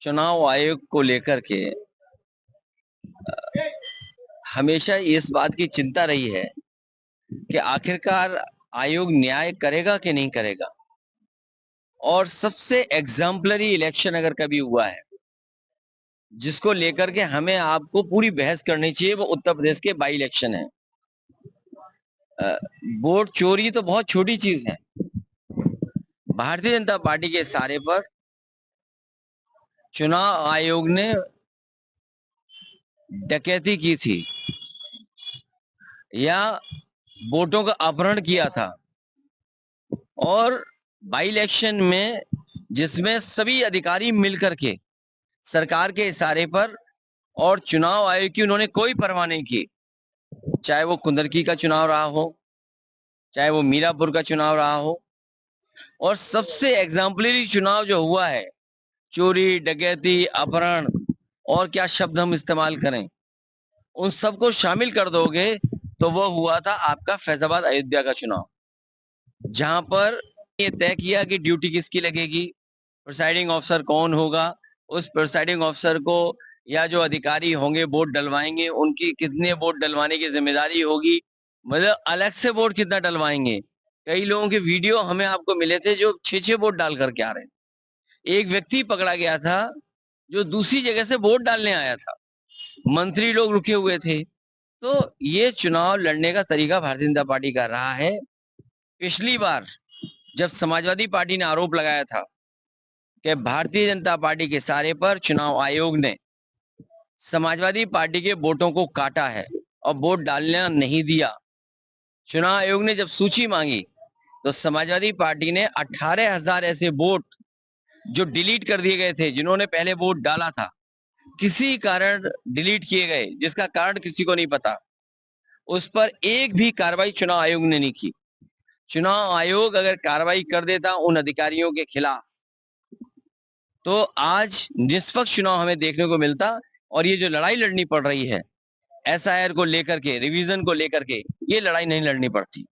चुनाव आयोग को लेकर के हमेशा इस बात की चिंता रही है कि आखिरकार आयोग न्याय करेगा कि नहीं करेगा। और सबसे एग्जाम्पलरी इलेक्शन अगर कभी हुआ है जिसको लेकर के हमें आपको पूरी बहस करनी चाहिए, वो उत्तर प्रदेश के बाई इलेक्शन है। वोट चोरी तो बहुत छोटी चीज है। भारतीय जनता पार्टी के इशारे पर चुनाव आयोग ने डकैती की थी या वोटों का अपहरण किया था। और बाई इलेक्शन में जिसमें सभी अधिकारी मिलकर के सरकार के इशारे पर और चुनाव आयोग की उन्होंने कोई परवाह नहीं की, चाहे वो कुंदरकी का चुनाव रहा हो, चाहे वो मीरापुर का चुनाव रहा हो। और सबसे एग्जाम्पलरी चुनाव जो हुआ है, चोरी डकैती अपहरण और क्या शब्द हम इस्तेमाल करें, उन सबको शामिल कर दोगे तो वो हुआ था आपका फैजाबाद अयोध्या का चुनाव, जहां पर ये तय किया कि ड्यूटी किसकी लगेगी, प्रिसाइडिंग ऑफिसर कौन होगा, उस प्रिसाइडिंग ऑफिसर को या जो अधिकारी होंगे वोट डलवाएंगे उनकी कितने वोट डलवाने की जिम्मेदारी होगी, मतलब अलग से वोट कितना डलवाएंगे। कई लोगों के वीडियो हमें आपको मिले थे जो 6-6 वोट डाल करके आ रहे हैं। एक व्यक्ति पकड़ा गया था जो दूसरी जगह से वोट डालने आया था, मंत्री लोग रुके हुए थे। तो ये चुनाव लड़ने का तरीका भारतीय जनता पार्टी का रहा है। पिछली बार जब समाजवादी पार्टी ने आरोप लगाया था कि भारतीय जनता पार्टी के इशारे पर चुनाव आयोग ने समाजवादी पार्टी के वोटों को काटा है और वोट डालना नहीं दिया, चुनाव आयोग ने जब सूची मांगी तो समाजवादी पार्टी ने 18,000 ऐसे वोट जो डिलीट कर दिए गए थे, जिन्होंने पहले वोट डाला था, किसी कारण डिलीट किए गए, जिसका कारण किसी को नहीं पता, उस पर एक भी कार्रवाई चुनाव आयोग ने नहीं की। चुनाव आयोग अगर कार्रवाई कर देता उन अधिकारियों के खिलाफ तो आज निष्पक्ष चुनाव हमें देखने को मिलता। और ये जो लड़ाई लड़नी पड़ रही है एसआईआर को लेकर के, रिवीजन को लेकर के, ये लड़ाई नहीं लड़नी पड़ती।